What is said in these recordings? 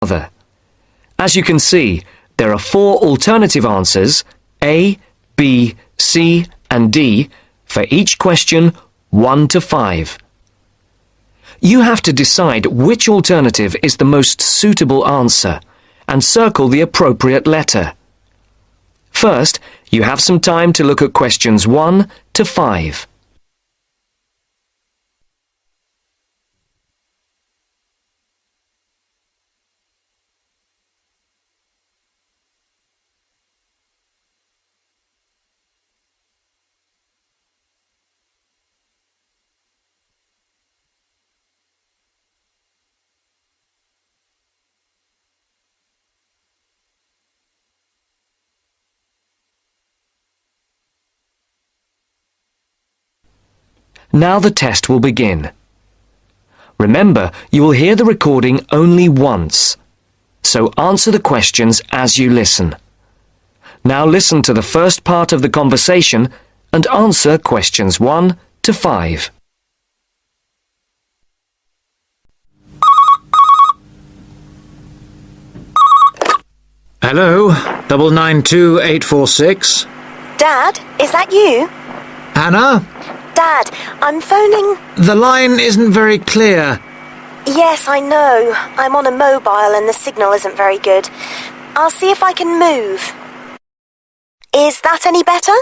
other. As you can see, there are 4 alternative answers, A, B, C and D, for each question 1 to 5. You have to decide which alternative is the most suitable answer and circle the appropriate letter. First, you have some time to look at questions 1 to 5. Now the test will begin. Remember, you will hear the recording only once, so answer the questions as you listen. Now listen to the first part of the conversation and answer questions 1 to 5. Hello, 992846. Dad, is that you? Hannah? Dad, I'm phoning... The line isn't very clear. Yes, I know. I'm on a mobile and the signal isn't very good. I'll see if I can move. Is that any better?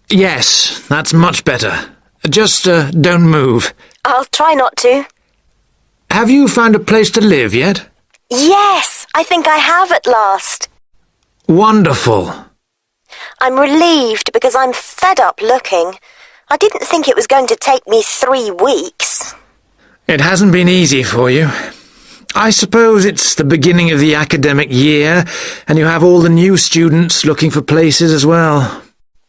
Yes, that's much better. Just don't move. I'll try not to. Have you found a place to live yet? Yes, I think I have at last. Wonderful. I'm relieved because I'm fed up looking. I didn't think it was going to take me 3 weeks. It hasn't been easy for you. I suppose it's the beginning of the academic year, and you have all the new students looking for places as well.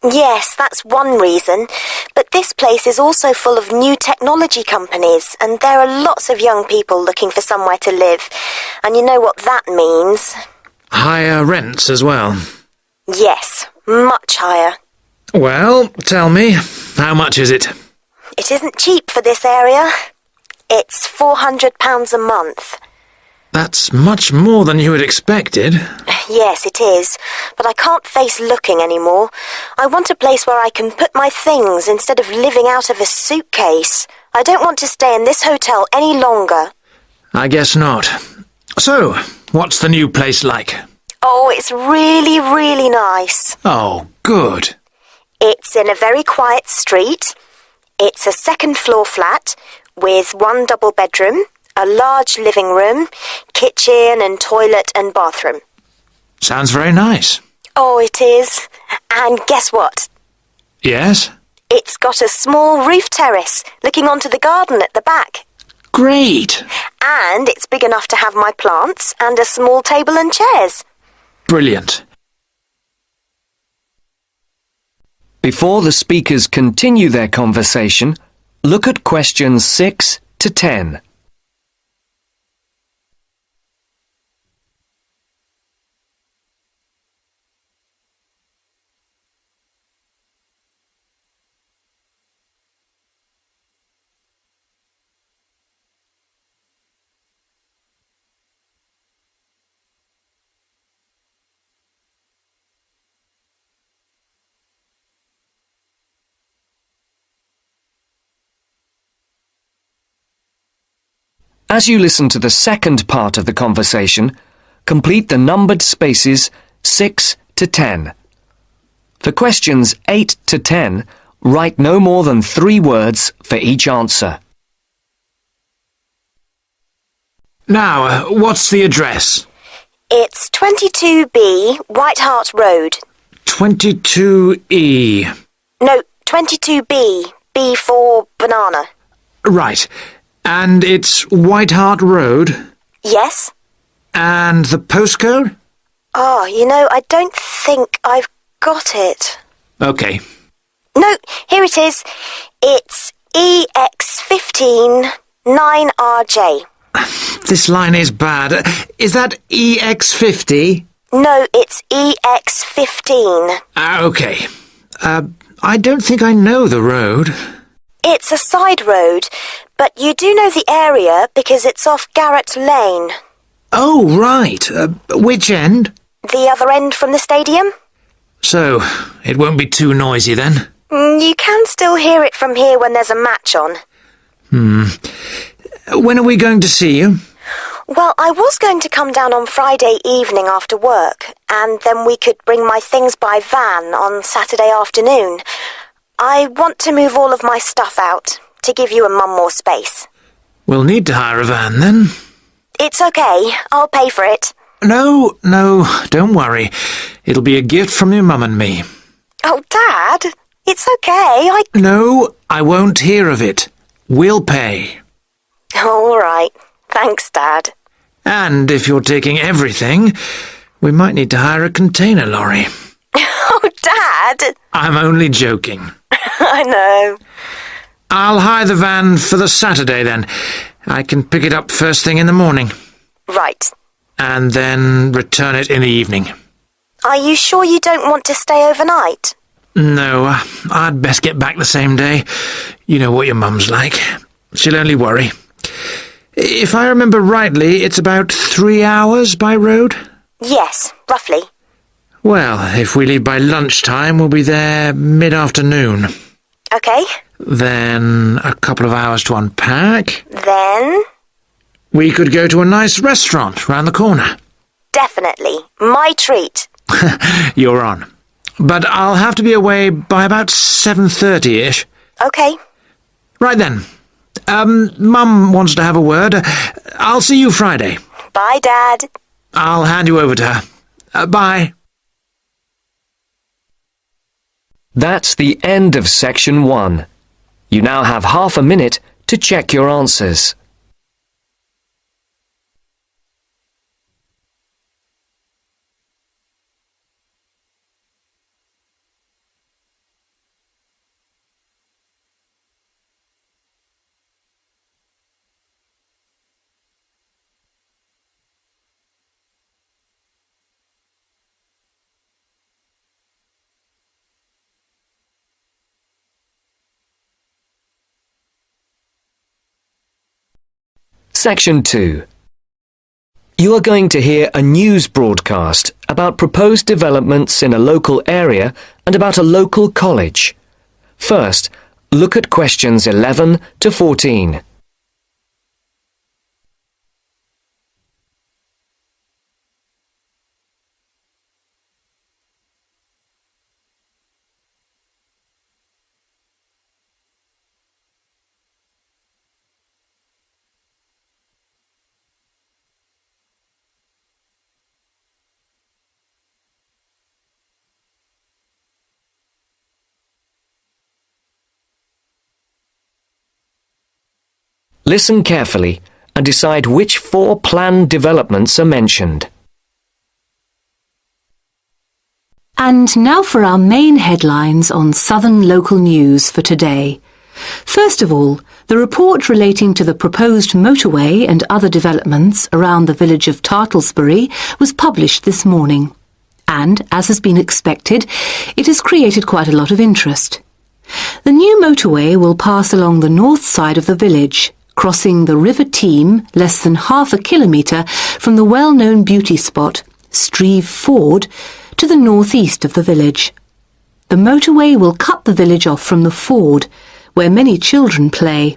Yes, that's one reason. But this place is also full of new technology companies, and there are lots of young people looking for somewhere to live. And you know what that means. Higher rents as well. Yes, much higher. Well, tell me, how much is it? It isn't cheap for this area. It's £400 a month. That's much more than you had expected. Yes, it is. But I can't face looking anymore. I want a place where I can put my things instead of living out of a suitcase. I don't want to stay in this hotel any longer. I guess not. So, what's the new place like? Oh, it's really, really nice. Oh, good. It's in a very quiet street. It's a 2nd floor flat with 1 double bedroom, a large living room, kitchen and toilet and bathroom. Sounds very nice. Oh, it is. And guess what? Yes? It's got a small roof terrace looking onto the garden at the back. Great. And it's big enough to have my plants and a small table and chairs. Brilliant. Before the speakers continue their conversation, look at questions 6 to 10. As you listen to the second part of the conversation, complete the numbered spaces 6 to 10. For questions 8 to 10, write no more than 3 words for each answer. Now, what's the address? It's 22B White Hart Road. 22E. No, 22B. B for banana. Right. And it's White Hart Road? Yes. And the postcode? Oh, you know, I don't think I've got it. OK. No, here it is. It's EX15 9RJ. This line is bad. Is that EX50? No, it's EX15. OK. I don't think I know the road. It's a side road, but you do know the area because it's off Garrett Lane. Oh, right. Which end? The other end from the stadium? So, it won't be too noisy then? You can still hear it from here when there's a match on. When are we going to see you? Well, I was going to come down on Friday evening after work, and then we could bring my things by van on Saturday afternoon. I want to move all of my stuff out, to give you and Mum more space. We'll need to hire a van then. It's okay, I'll pay for it. No, don't worry. It'll be a gift from your mum and me. Oh, Dad, it's okay, No, I won't hear of it. We'll pay. All right, thanks, Dad. And if you're taking everything, we might need to hire a container lorry. Oh, Dad! I'm only joking. I know. I'll hire the van for the Saturday then. I can pick it up first thing in the morning. Right. And then return it in the evening. Are you sure you don't want to stay overnight? No, I'd best get back the same day. You know what your mum's like. She'll only worry. If I remember rightly, it's about 3 hours by road? Yes, roughly. Well, if we leave by lunchtime, we'll be there mid-afternoon. Okay. Then a couple of hours to unpack. Then? We could go to a nice restaurant round the corner. Definitely. My treat. You're on. But I'll have to be away by about 7:30-ish. Okay. Right then. Mum wants to have a word. I'll see you Friday. Bye, Dad. I'll hand you over to her. Bye. That's the end of section 1. You now have half a minute to check your answers. Section 2. You are going to hear a news broadcast about proposed developments in a local area and about a local college. First, look at questions 11 to 14. Listen carefully and decide which 4 planned developments are mentioned. And now for our main headlines on Southern local news for today. First of all, the report relating to the proposed motorway and other developments around the village of Tartlesbury was published this morning. And, as has been expected, it has created quite a lot of interest. The new motorway will pass along the north side of the village, crossing the River Team less than half a kilometre from the well-known beauty spot, Streve Ford, to the northeast of the village. The motorway will cut the village off from the ford, where many children play.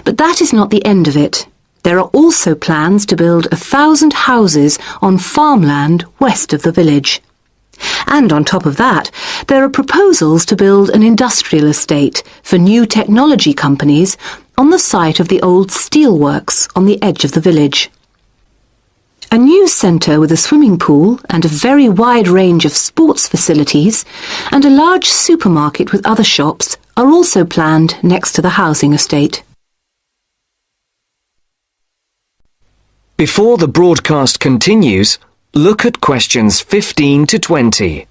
But that is not the end of it. There are also plans to build 1,000 houses on farmland west of the village. And on top of that, there are proposals to build an industrial estate for new technology companies on the site of the old steelworks on the edge of the village. A news centre with a swimming pool and a very wide range of sports facilities and a large supermarket with other shops are also planned next to the housing estate. Before the broadcast continues, look at questions 15 to 20.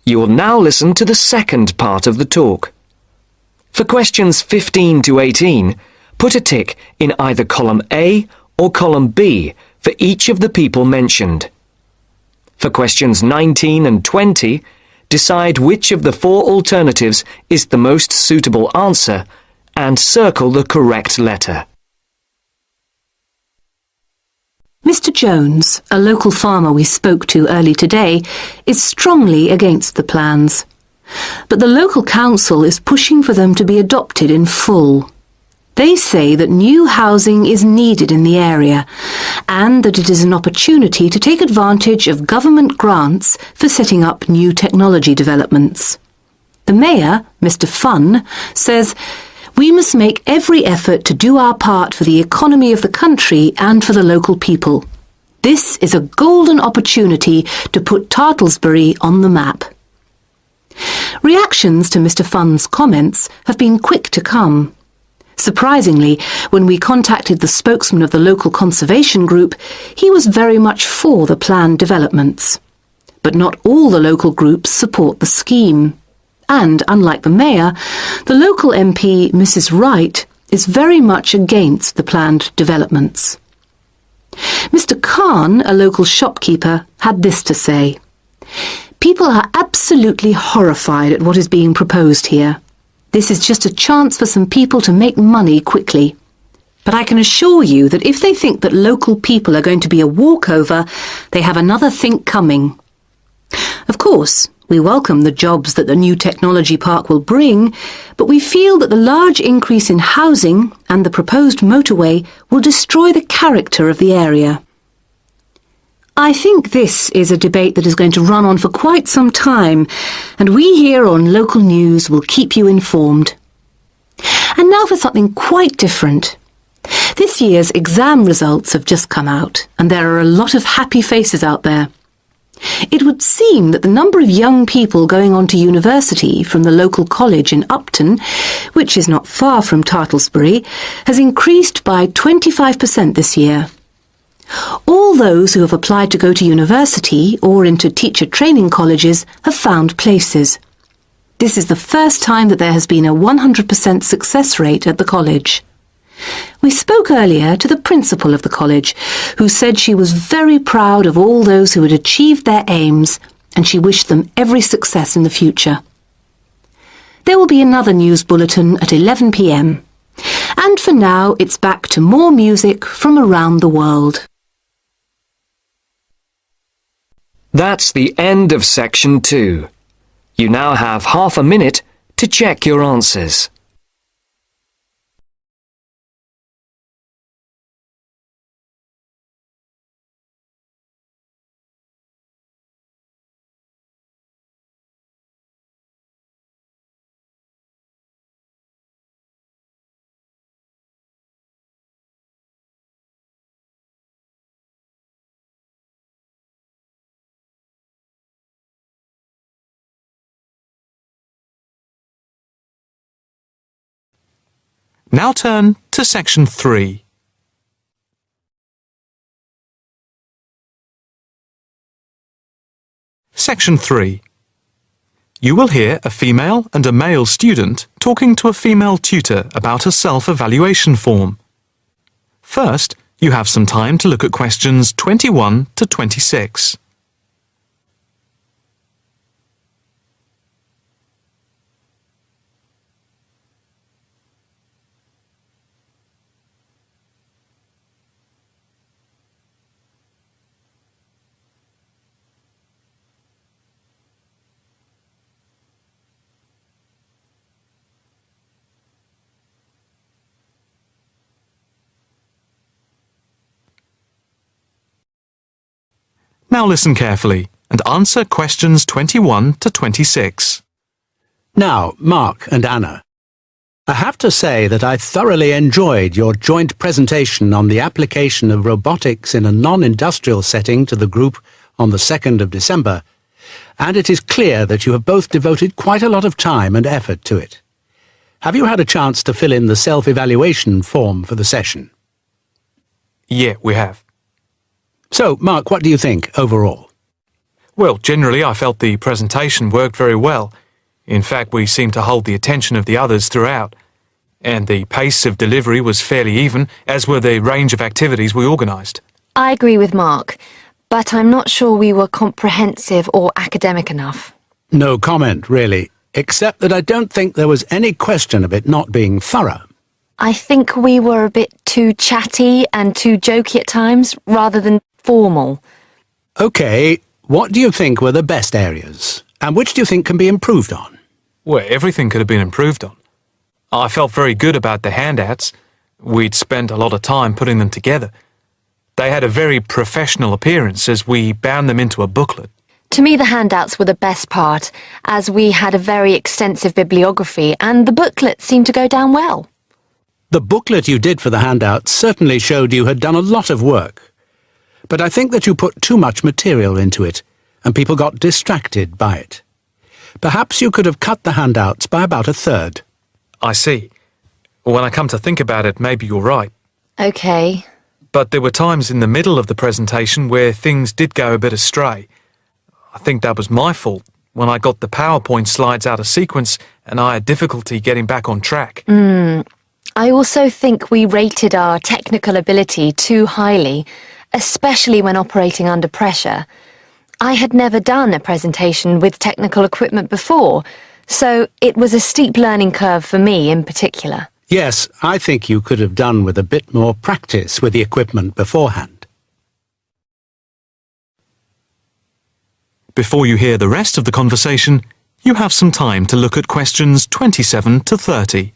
You will now listen to the second part of the talk. For questions 15 to 18, put a tick in either column A or column B for each of the people mentioned. For questions 19 and 20, decide which of the four alternatives is the most suitable answer and circle the correct letter. Mr. Jones, a local farmer we spoke to early today, is strongly against the plans. But the local council is pushing for them to be adopted in full. They say that new housing is needed in the area and that it is an opportunity to take advantage of government grants for setting up new technology developments. The Mayor, Mr. Funn, says, "We must make every effort to do our part for the economy of the country and for the local people. This is a golden opportunity to put Tartlesbury on the map." Reactions to Mr. Funn's comments have been quick to come. Surprisingly, when we contacted the spokesman of the local conservation group, he was very much for the planned developments. But not all the local groups support the scheme. And, unlike the Mayor, the local MP, Mrs. Wright, is very much against the planned developments. Mr. Khan, a local shopkeeper, had this to say: "People are absolutely horrified at what is being proposed here. This is just a chance for some people to make money quickly. But I can assure you that if they think that local people are going to be a walkover, they have another think coming. Of course, we welcome the jobs that the new technology park will bring, but we feel that the large increase in housing and the proposed motorway will destroy the character of the area." I think this is a debate that is going to run on for quite some time, and we here on Local News will keep you informed. And now for something quite different. This year's exam results have just come out, and there are a lot of happy faces out there. It would seem that the number of young people going on to university from the local college in Upton, which is not far from Tartlesbury, has increased by 25% this year. All those who have applied to go to university or into teacher training colleges have found places. This is the first time that there has been a 100% success rate at the college. We spoke earlier to the principal of the college, who said she was very proud of all those who had achieved their aims, and she wished them every success in the future. There will be another news bulletin at 11 p.m. And for now, it's back to more music from around the world. That's the end of section 2. You now have half a minute to check your answers. Now turn to section 3. Section 3. You will hear a female and a male student talking to a female tutor about a self-evaluation form. First, you have some time to look at questions 21 to 26. Now listen carefully and answer questions 21 to 26. Now, Mark and Anna, I have to say that I thoroughly enjoyed your joint presentation on the application of robotics in a non-industrial setting to the group on the 2nd of December, and it is clear that you have both devoted quite a lot of time and effort to it. Have you had a chance to fill in the self-evaluation form for the session? Yeah, we have. So, Mark, what do you think overall? Well, generally I felt the presentation worked very well. In fact, we seemed to hold the attention of the others throughout. And the pace of delivery was fairly even, as were the range of activities we organised. I agree with Mark, but I'm not sure we were comprehensive or academic enough. No comment, really, except that I don't think there was any question of it not being thorough. I think we were a bit too chatty and too jokey at times, rather than formal. OK, what do you think were the best areas? And which do you think can be improved on? Well, everything could have been improved on. I felt very good about the handouts. We'd spent a lot of time putting them together. They had a very professional appearance as we bound them into a booklet. To me, the handouts were the best part, as we had a very extensive bibliography and the booklet seemed to go down well. The booklet you did for the handouts certainly showed you had done a lot of work. But I think that you put too much material into it, and people got distracted by it. Perhaps you could have cut the handouts by about a third. I see. When I come to think about it, maybe you're right. OK. But there were times in the middle of the presentation where things did go a bit astray. I think that was my fault, when I got the PowerPoint slides out of sequence and I had difficulty getting back on track. I also think we rated our technical ability too highly, especially when operating under pressure. I had never done a presentation with technical equipment before, so it was a steep learning curve for me in particular. Yes, I think you could have done with a bit more practice with the equipment beforehand. Before you hear the rest of the conversation, you have some time to look at questions 27 to 30.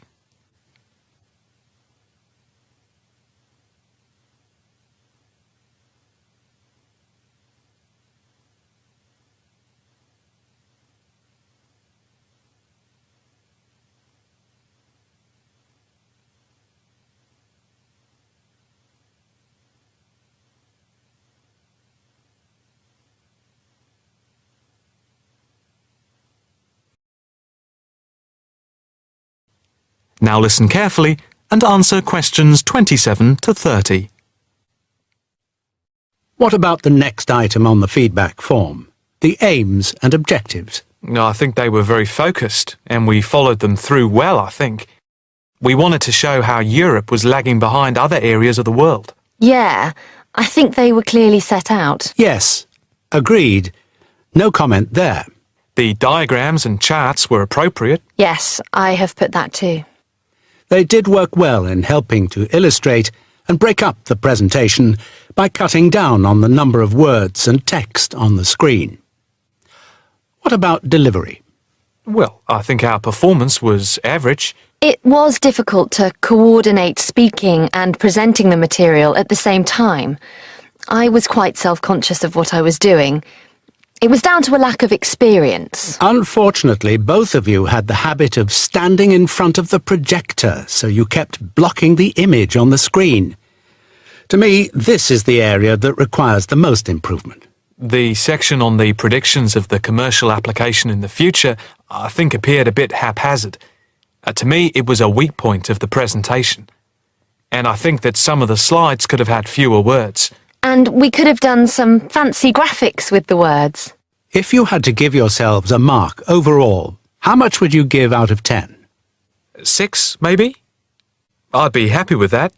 Now listen carefully and answer questions 27 to 30. What about the next item on the feedback form? The aims and objectives. I think they were very focused, and we followed them through well, I think. We wanted to show how Europe was lagging behind other areas of the world. Yeah, I think they were clearly set out. Yes, agreed. No comment there. The diagrams and charts were appropriate. Yes, I have put that too. They did work well in helping to illustrate and break up the presentation by cutting down on the number of words and text on the screen. What about delivery? Well, I think our performance was average. It was difficult to coordinate speaking and presenting the material at the same time. I was quite self-conscious of what I was doing. It was down to a lack of experience. Unfortunately, both of you had the habit of standing in front of the projector, so you kept blocking the image on the screen. To me, this is the area that requires the most improvement. The section on the predictions of the commercial application in the future, I think, appeared a bit haphazard. To me, it was a weak point of the presentation. And I think that some of the slides could have had fewer words. And we could have done some fancy graphics with the words. If you had to give yourselves a mark overall, how much would you give out of 10? 6, maybe? I'd be happy with that.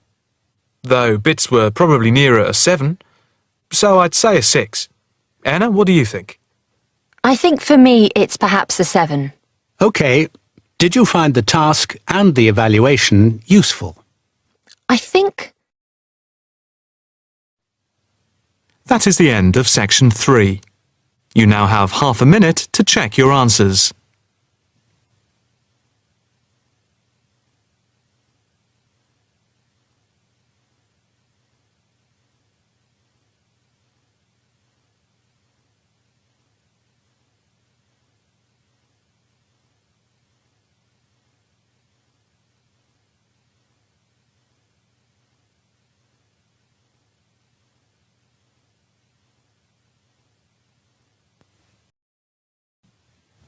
Though bits were probably nearer a 7. So I'd say a 6. Anna, what do you think? I think for me it's perhaps a 7. OK. Did you find the task and the evaluation useful? I think... That is the end of section 3. You now have half a minute to check your answers.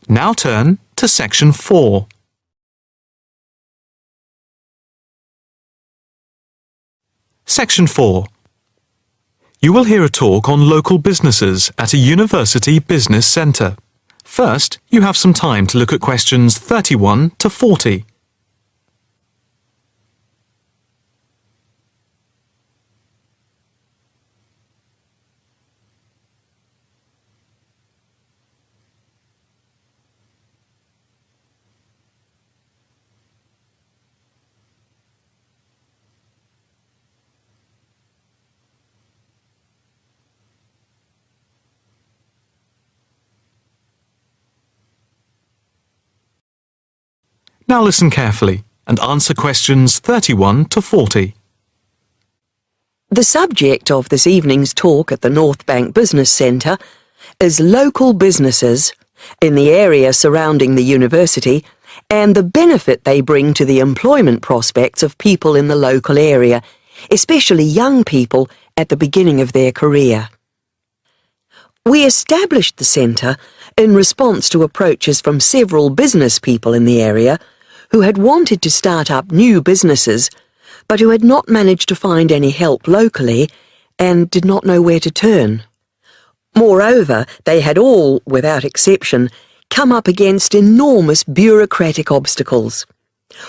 Now turn to section 4. Section 4. You will hear a talk on local businesses at a university business centre. First, you have some time to look at questions 31 to 40. Now listen carefully and answer questions 31 to 40. The subject of this evening's talk at the North Bank Business Centre is local businesses in the area surrounding the university and the benefit they bring to the employment prospects of people in the local area, especially young people at the beginning of their career. We established the centre in response to approaches from several business people in the area who had wanted to start up new businesses, but who had not managed to find any help locally and did not know where to turn. Moreover, they had all, without exception, come up against enormous bureaucratic obstacles.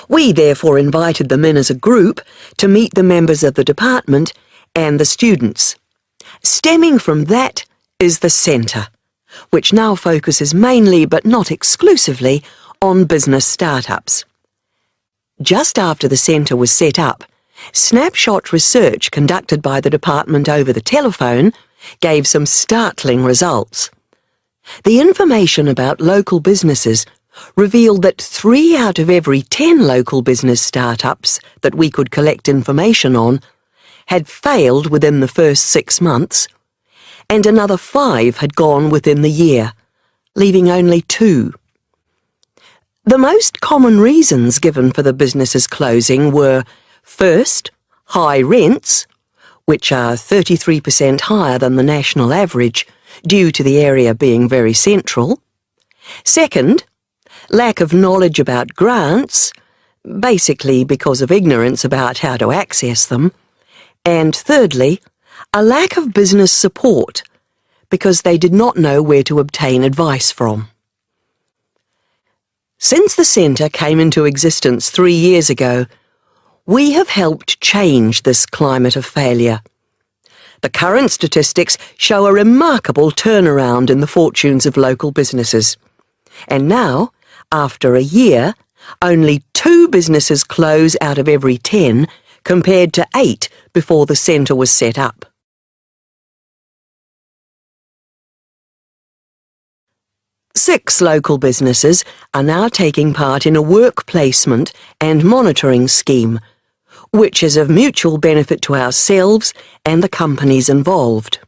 We therefore invited them in as a group to meet the members of the department and the students. Stemming from that is the centre, which now focuses mainly but not exclusively on business startups. Just after the centre was set up, snapshot research conducted by the department over the telephone gave some startling results. The information about local businesses revealed that 3 out of every 10 local business startups that we could collect information on had failed within the first 6 months, and another 5 had gone within the year, leaving only 2. The most common reasons given for the business's closing were, first, high rents, which are 33% higher than the national average due to the area being very central. Second, lack of knowledge about grants, basically because of ignorance about how to access them. And thirdly, a lack of business support, because they did not know where to obtain advice from. Since the centre came into existence 3 years ago, we have helped change this climate of failure. The current statistics show a remarkable turnaround in the fortunes of local businesses. And now, after a year, only 2 businesses close out of every 10, compared to 8 before the centre was set up. Six local businesses are now taking part in a work placement and monitoring scheme, which is of mutual benefit to ourselves and the companies involved.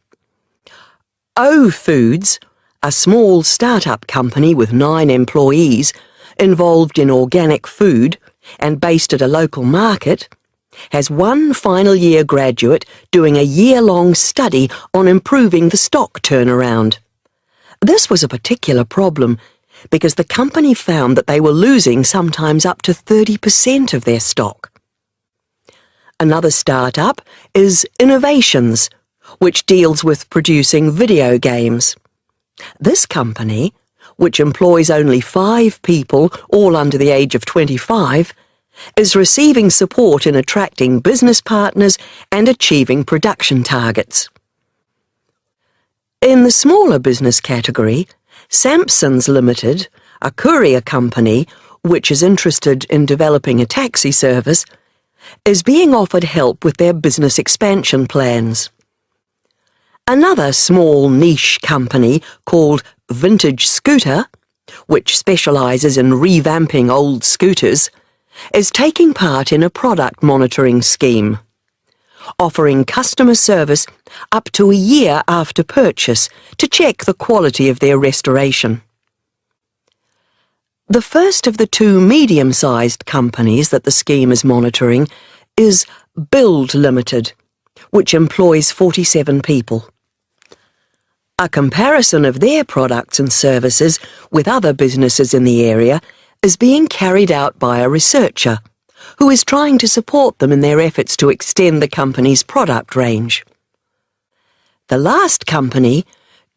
O Foods, a small start-up company with 9 employees involved in organic food and based at a local market, has 1 final year graduate doing a year-long study on improving the stock turnaround. This was a particular problem because the company found that they were losing sometimes up to 30% of their stock. Another startup is Innovations, which deals with producing video games. This company, which employs only 5 people, all under the age of 25, is receiving support in attracting business partners and achieving production targets. In the smaller business category, Sampson's Limited, a courier company which is interested in developing a taxi service, is being offered help with their business expansion plans. Another small niche company called Vintage Scooter, which specialises in revamping old scooters, is taking part in a product monitoring scheme, offering customer service up to a year after purchase to check the quality of their restoration. The first of the 2 medium-sized companies that the scheme is monitoring is Build Limited, which employs 47 people. A comparison of their products and services with other businesses in the area is being carried out by a researcher who is trying to support them in their efforts to extend the company's product range. The last company,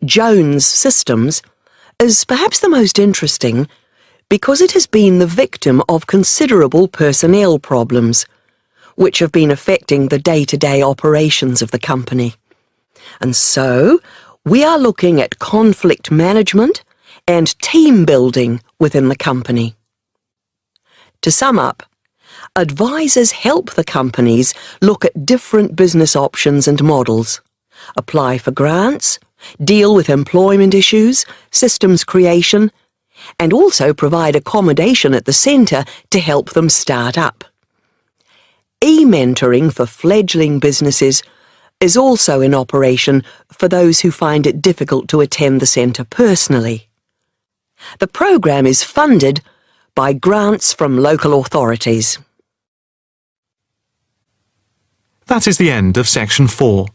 Jones Systems, is perhaps the most interesting because it has been the victim of considerable personnel problems, which have been affecting the day-to-day operations of the company. And so, we are looking at conflict management and team building within the company. To sum up, advisors help the companies look at different business options and models, apply for grants, deal with employment issues, systems creation, and also provide accommodation at the centre to help them start up. E-mentoring for fledgling businesses is also in operation for those who find it difficult to attend the centre personally. The programme is funded by grants from local authorities. That is the end of section 4.